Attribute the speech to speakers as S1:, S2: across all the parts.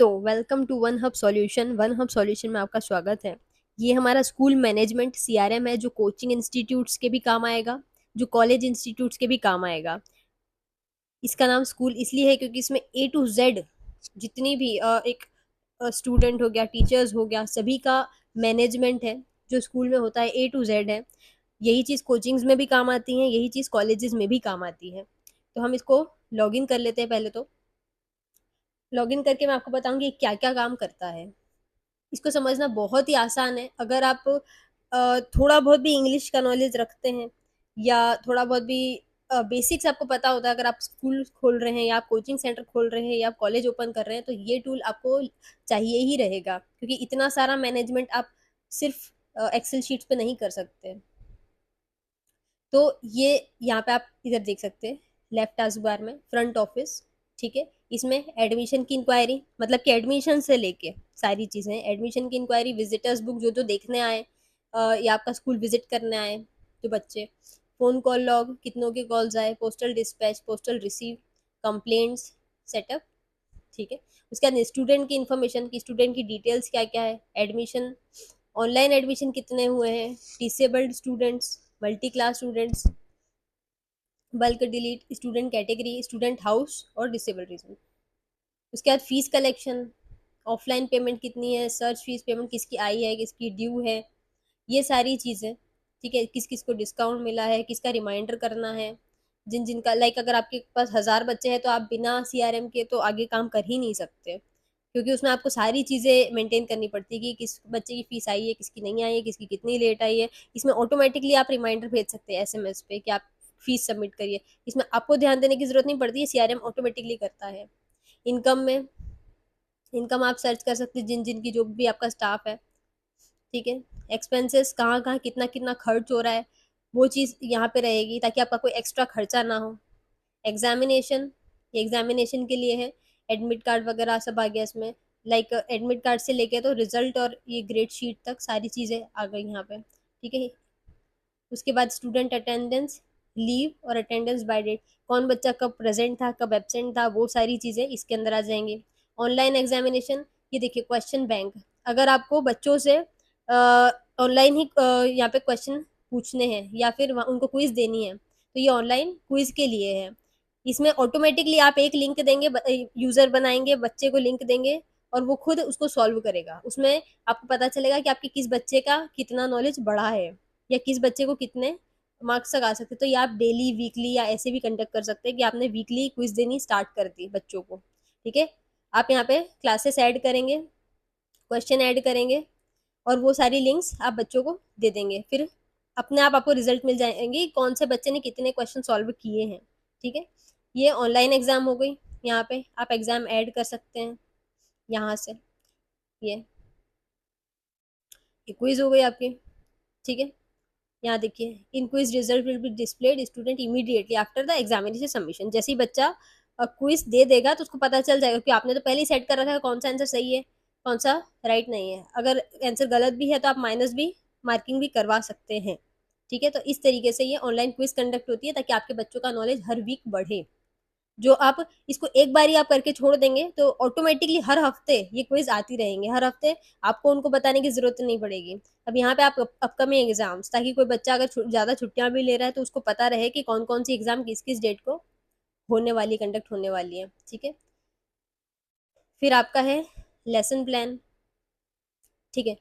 S1: Welcome to one hub solution. One hub solution में आपका स्वागत है। ये हमारा स्कूल मैनेजमेंट सीआरएम है, जो कोचिंग इंस्टीट्यूट्स के भी काम आएगा, जो कॉलेज इंस्टीट्यूट्स के भी काम आएगा। इसका नाम स्कूल इसलिए है क्योंकि इसमें ए टू जेड जितनी भी एक स्टूडेंट हो गया, टीचर्स हो गया, सभी का मैनेजमेंट है जो स्कूल में होता है। ए टू जेड है। यही चीज़ कोचिंग्स में भी काम आती है, यही चीज़ कॉलेजेस में भी काम आती है। तो हम इसको लॉग इन कर लेते हैं। पहले तो लॉग इन करके मैं आपको बताऊंगी क्या क्या काम करता है। इसको समझना बहुत ही आसान है। अगर आप थोड़ा बहुत भी इंग्लिश का नॉलेज रखते हैं, या थोड़ा बहुत भी बेसिक्स आपको पता होता है, अगर आप स्कूल खोल रहे हैं या आप कोचिंग सेंटर खोल रहे हैं या आप कॉलेज ओपन कर रहे हैं, तो ये टूल आपको चाहिए ही रहेगा, क्योंकि इतना सारा मैनेजमेंट आप सिर्फ एक्सेल शीट्स पे नहीं कर सकते। तो ये यहाँ पे आप इधर देख सकते हैं, लेफ्ट टास्क बार में फ्रंट ऑफिस। ठीक है, इसमें एडमिशन की इंक्वायरी, मतलब कि एडमिशन से लेके सारी चीज़ें, एडमिशन की इंक्वायरी, विजिटर्स बुक जो जो देखने आए, या आपका स्कूल विजिट करने आए जो बच्चे, फ़ोन कॉल लॉग, कितनों के कॉल्स आए, postal dispatch, postal receive, complaints, setup. ठीक है, उसके बाद स्टूडेंट की इन्फॉर्मेशन की, स्टूडेंट की डिटेल्स क्या क्या है, एडमिशन, ऑनलाइन एडमिशन कितने हुए हैं, disabled students, multi class students, bulk delete, student category, student house और डिसेबल रीजन। उसके बाद फीस कलेक्शन, ऑफलाइन पेमेंट कितनी है, सर्च फीस पेमेंट किसकी आई है, किसकी ड्यू है, ये सारी चीज़ें। ठीक है, किस किस को डिस्काउंट मिला है, किसका रिमाइंडर करना है, जिन जिनका, लाइक अगर आपके पास 1000 बच्चे हैं तो आप बिना सीआरएम के तो आगे काम कर ही नहीं सकते, क्योंकि उसमें आपको सारी चीज़ें मेंटेन करनी पड़ती है कि किस बच्चे की फीस आई है, किसकी नहीं आई है, किसकी कितनी लेट आई है। इसमें ऑटोमेटिकली आप रिमाइंडर भेज सकते हैं एसएमएस पे कि आप फीस सबमिट करिए। इसमें आपको ध्यान देने की जरूरत नहीं पड़ती है, सीआरएम ऑटोमेटिकली करता है। इनकम में, इनकम आप सर्च कर सकते हैं जिन जिन की, जो भी आपका स्टाफ है। ठीक है, एक्सपेंसेस कहाँ कहाँ कितना कितना खर्च हो रहा है, वो चीज़ यहाँ पे रहेगी ताकि आपका कोई एक्स्ट्रा खर्चा ना हो। एग्जामिनेशन, ये एग्जामिनेशन के लिए है। एडमिट कार्ड वगैरह सब आ गया इसमें, लाइक एडमिट कार्ड से लेके तो रिजल्ट और ये ग्रेड शीट तक सारी चीज़ें आ गई यहाँ पे। ठीक है, उसके बाद स्टूडेंट अटेंडेंस, लीव और अटेंडेंस बाय डेट, कौन बच्चा कब प्रेजेंट था, कब एबसेंट था, वो सारी चीज़ें इसके अंदर आ जाएंगी। ऑनलाइन एग्जामिनेशन, ये देखिए क्वेश्चन बैंक, अगर आपको बच्चों से ऑनलाइन ही यहाँ पे क्वेश्चन पूछने हैं या फिर उनको क्विज देनी है, तो ये ऑनलाइन क्विज के लिए है। इसमें ऑटोमेटिकली आप एक लिंक देंगे, यूजर बनाएंगे, बच्चे को लिंक देंगे और वो खुद उसको सॉल्व करेगा। उसमें आपको पता चलेगा कि आपके किस बच्चे का कितना नॉलेज बढ़ा है, या किस बच्चे को कितने मार्क्स तक आ सकते। तो ये आप डेली, वीकली या ऐसे भी कंडक्ट कर सकते हैं कि आपने वीकली क्विज देनी स्टार्ट कर दी बच्चों को। ठीक है, आप यहाँ पे क्लासेस ऐड करेंगे, क्वेश्चन ऐड करेंगे और वो सारी लिंक्स आप बच्चों को दे देंगे, फिर अपने आप आपको रिजल्ट मिल जाएंगे कौन से बच्चे ने कितने क्वेश्चन सॉल्व किए हैं। ठीक है, ये ऑनलाइन एग्जाम हो गई। यहाँ पे आप एग्जाम ऐड कर सकते हैं यहाँ से। ये क्विज हो गई आपकी। ठीक है, यहाँ देखिए, in quiz result will be displayed student immediately after the examination submission. जैसे ही बच्चा क्विज दे देगा तो उसको पता चल जाएगा कि आपने तो पहले ही सेट कर रखा है कौन सा आंसर सही है, कौन सा राइट नहीं है। अगर आंसर गलत भी है तो आप माइनस भी, मार्किंग भी करवा सकते हैं। ठीक है, तो इस तरीके से ये ऑनलाइन क्विज कंडक्ट होती है ताकि आपके बच्चों का नॉलेज हर वीक बढ़े। जो आप इसको एक बार ही आप करके छोड़ देंगे तो ऑटोमेटिकली हर हफ्ते ये क्विज आती रहेंगे, हर हफ्ते आपको उनको बताने की जरूरत नहीं पड़ेगी। अब यहाँ पे आप अपकमिंग एग्जाम्स, ताकि कोई बच्चा अगर ज्यादा छुट्टियां भी ले रहा है तो उसको पता रहे कि कौन कौन सी एग्जाम किस किस डेट को होने वाली, कंडक्ट होने वाली है। ठीक है, फिर आपका है लेसन प्लान। ठीक है,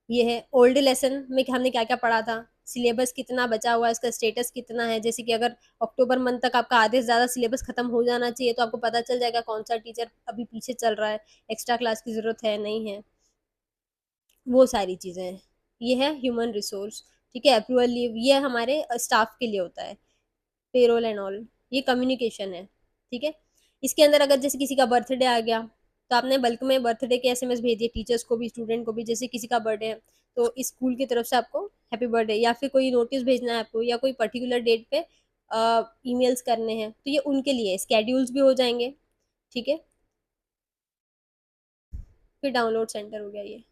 S1: ये है ओल्ड लेसन में कि हमने क्या क्या पढ़ा था, सिलेबस कितना बचा हुआ है, इसका स्टेटस कितना है। जैसे कि अगर अक्टूबर मंथ तक आपका आधे से ज़्यादा सिलेबस खत्म हो जाना चाहिए तो आपको पता चल जाएगा कौन सा टीचर अभी पीछे चल रहा है, एक्स्ट्रा क्लास की ज़रूरत है नहीं है, वो सारी चीज़ें हैं। ये है ह्यूमन रिसोर्स। ठीक है, अप्रूवल लीव, ये हमारे स्टाफ के लिए होता है, पेरोल एंड ऑल। ये कम्युनिकेशन है। ठीक है, इसके अंदर अगर जैसे किसी का बर्थडे आ गया तो आपने बल्क में बर्थडे के एसएमएस भेज दिए टीचर्स को भी, स्टूडेंट को भी। जैसे किसी का बर्थडे है तो स्कूल की तरफ से आपको हैप्पी बर्थडे, या फिर कोई नोटिस भेजना है आपको, या कोई पर्टिकुलर डेट पे ईमेल्स करने हैं, तो ये उनके लिए स्केड्यूल्स भी हो जाएंगे। ठीक है, फिर डाउनलोड सेंटर हो गया ये।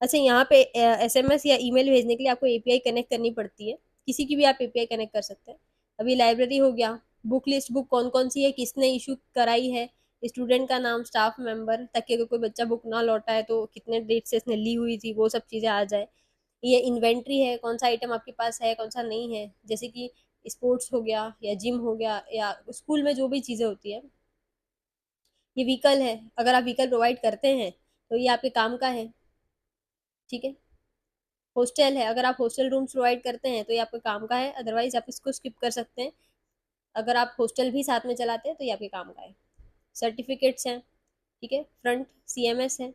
S1: अच्छा, यहाँ पे एसएमएस या ईमेल भेजने के लिए आपको एपीआई कनेक्ट करनी पड़ती है, किसी की भी आप एपीआई कनेक्ट कर सकते हैं। अभी लाइब्रेरी हो गया, बुक लिस्ट, बुक कौन कौन सी है, किसने इशू कराई है, स्टूडेंट का नाम, स्टाफ मेंबर, ताकि अगर कोई बच्चा बुक ना लौटा है तो कितने डेट से इसने ली हुई थी, वो सब चीज़ें आ जाए। ये इन्वेंट्री है, कौन सा आइटम आपके पास है, कौन सा नहीं है, जैसे कि स्पोर्ट्स हो गया या जिम हो गया या स्कूल में जो भी चीज़ें होती है। ये व्हीकल है, अगर आप व्हीकल प्रोवाइड करते हैं तो ये आपके काम का है। ठीक है। हॉस्टल है, अगर आप हॉस्टल रूम्स प्रोवाइड करते हैं तो ये आपके काम का है, अदरवाइज आप इसको स्किप कर सकते हैं। अगर आप हॉस्टल भी साथ में चलाते हैं तो ये आपके काम का है। सर्टिफिकेट्स हैं। ठीक है। फ्रंट CMS है,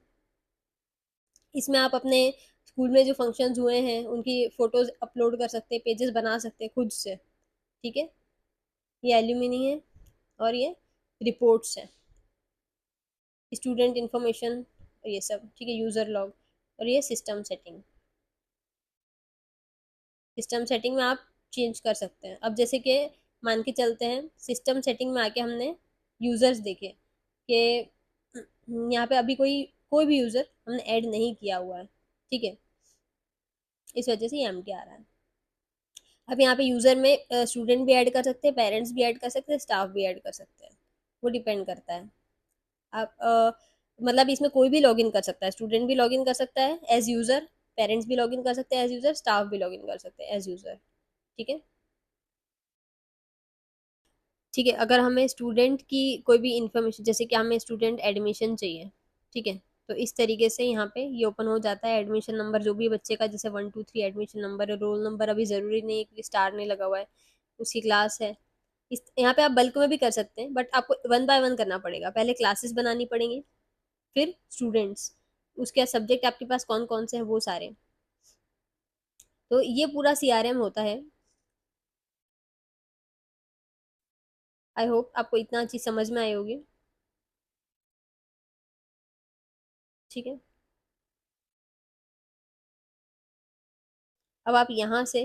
S1: इसमें आप अपने स्कूल में जो फंक्शंस हुए हैं उनकी फोटोज अपलोड कर सकते हैं, पेजेस बना सकते हैं खुद से। ठीक है। ये एल्यूमिनी है, और ये रिपोर्ट्स हैं, स्टूडेंट इंफॉर्मेशन, और ये सब। ठीक है। यूज़र लॉग, और ये सिस्टम सेटिंग। सिस्टम सेटिंग में आप चेंज कर सकते हैं। अब जैसे कि मान के चलते हैं सिस्टम सेटिंग में आके हमने यूज़र्स देखे कि यहाँ पे अभी कोई कोई भी यूज़र हमने ऐड नहीं किया हुआ है। ठीक है। इस वजह से ये एम्प्टी आ रहा है। अब यहाँ पे यूज़र में स्टूडेंट भी ऐड कर सकते हैं, पेरेंट्स भी ऐड कर सकते हैं, स्टाफ भी ऐड कर सकते हैं। वो डिपेंड करता है। आप मतलब इसमें कोई भी लॉगिन कर सकता है, स्टूडेंट भी लॉगिन कर सकता है एज यूज़र, पेरेंट्स भी लॉगिन कर सकते हैं एज यूज़र, स्टाफ भी लॉगिन कर सकते हैं एज यूज़र। ठीक है। ठीक है। अगर हमें स्टूडेंट की कोई भी इंफॉर्मेशन, जैसे कि हमें स्टूडेंट एडमिशन चाहिए, ठीक है, तो इस तरीके से यहाँ पे ये ओपन हो जाता है। एडमिशन नंबर जो भी बच्चे का, जैसे 1 2 3 एडमिशन नंबर है, रोल नंबर अभी ज़रूरी नहीं है क्योंकि स्टार नहीं लगा हुआ है, उसकी क्लास है। इस यहाँ पे आप बल्क में भी कर सकते हैं, बट आपको वन बाय वन करना पड़ेगा। पहले क्लासेस बनानी पड़ेंगी, फिर स्टूडेंट्स, उसके सब्जेक्ट आपके पास कौन कौन से हैं वो सारे। तो ये पूरा CRM होता है। आई होप आपको इतना चीज़ समझ में आई होगी। ठीक है। अब आप यहाँ से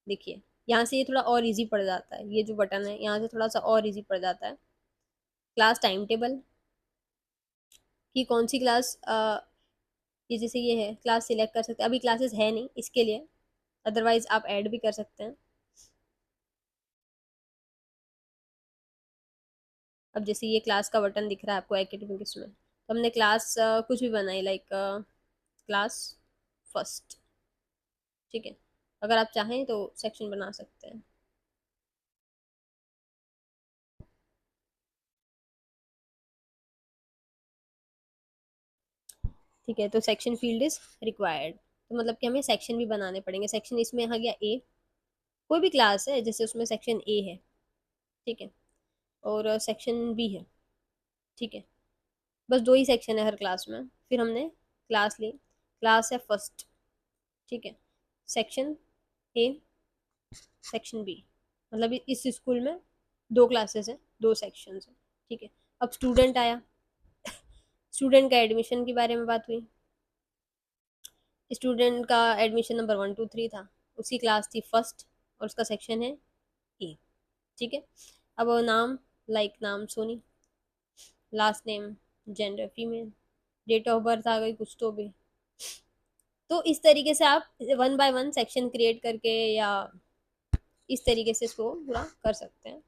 S1: देखिए, यहाँ से ये थोड़ा और इजी पड़ जाता है, ये जो बटन है यहाँ से थोड़ा सा और इजी पड़ जाता है। क्लास टाइम टेबल की कौन सी क्लास, ये जैसे ये है, क्लास सिलेक्ट कर सकते हैं, अभी क्लासेस है नहीं इसके लिए, अदरवाइज आप ऐड भी कर सकते हैं। अब जैसे ये क्लास का बटन दिख रहा है आपको एकेडमिक्स में, तो हमने क्लास कुछ भी बनाई, लाइक क्लास फर्स्ट। ठीक है। अगर आप चाहें तो सेक्शन बना सकते हैं। ठीक है। तो सेक्शन फील्ड इज रिक्वायर्ड, तो मतलब कि हमें सेक्शन भी बनाने पड़ेंगे। सेक्शन इसमें आ गया ए, कोई भी क्लास है जैसे उसमें सेक्शन ए है। ठीक है। और सेक्शन बी है। ठीक है। बस दो ही सेक्शन है हर क्लास में। फिर हमने क्लास ली, क्लास है फर्स्ट। ठीक है। सेक्शन ए, सेक्शन बी, मतलब इस स्कूल में दो क्लासेस हैं, दो सेक्शंस हैं। ठीक है। अब स्टूडेंट आया, स्टूडेंट का एडमिशन के बारे में बात हुई। स्टूडेंट का एडमिशन नंबर 1 2 3 था, उसकी क्लास थी फर्स्ट, और उसका सेक्शन है ए। ठीक है। अब वो नाम, लाइक नाम Soni, last name gender female, date of birth आ गई कुछ तो भी। तो इस तरीके से आप one by one section create करके, या इस तरीके से इसको पूरा कर सकते हैं।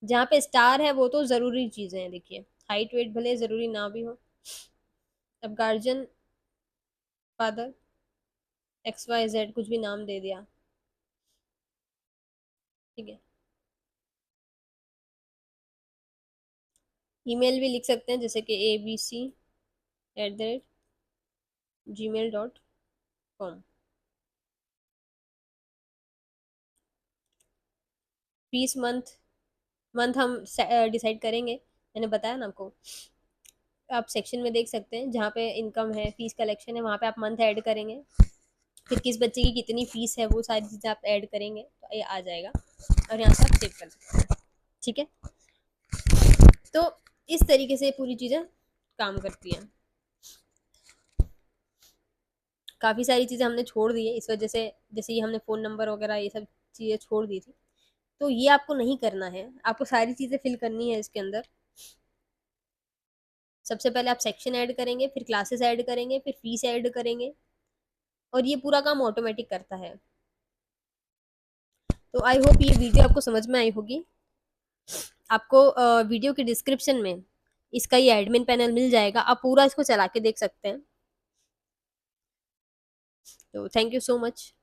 S1: जहाँ पे स्टार है वो तो ज़रूरी चीज़ें हैं, देखिए हाइट वेट भले ज़रूरी ना भी हो। अब गार्जियन, फादर, XYZ कुछ भी नाम दे दिया। ठीक है। ईमेल भी लिख सकते हैं, जैसे कि abc@gmail.com। फीस मंथ, मंथ हम डिसाइड करेंगे, मैंने बताया ना आपको। आप सेक्शन में देख सकते हैं जहाँ पे इनकम है, फीस कलेक्शन है, वहाँ पे आप मंथ ऐड करेंगे, फिर किस बच्चे की कितनी फीस है वो सारी चीज़ें आप ऐड करेंगे तो ये आ जाएगा, और यहाँ से आप सेव कर सकते हैं। ठीक है। तो इस तरीके से पूरी चीज़ें काम करती हैं। काफ़ी सारी चीज़ें हमने छोड़ दी है इस वजह से, जैसे ये हमने फ़ोन नंबर वगैरह ये सब चीज़ें छोड़ दी थी, तो ये आपको नहीं करना है, आपको सारी चीज़ें फिल करनी है इसके अंदर। सबसे पहले आप सेक्शन ऐड करेंगे, फिर क्लासेस ऐड करेंगे, फिर फीस ऐड करेंगे, और ये पूरा काम ऑटोमेटिक करता है। तो आई होप ये वीडियो आपको समझ में आई होगी। आपको वीडियो के डिस्क्रिप्शन में इसका ये एडमिन पैनल मिल जाएगा, आप पूरा इसको चला के देख सकते हैं। तो थैंक यू सो मच।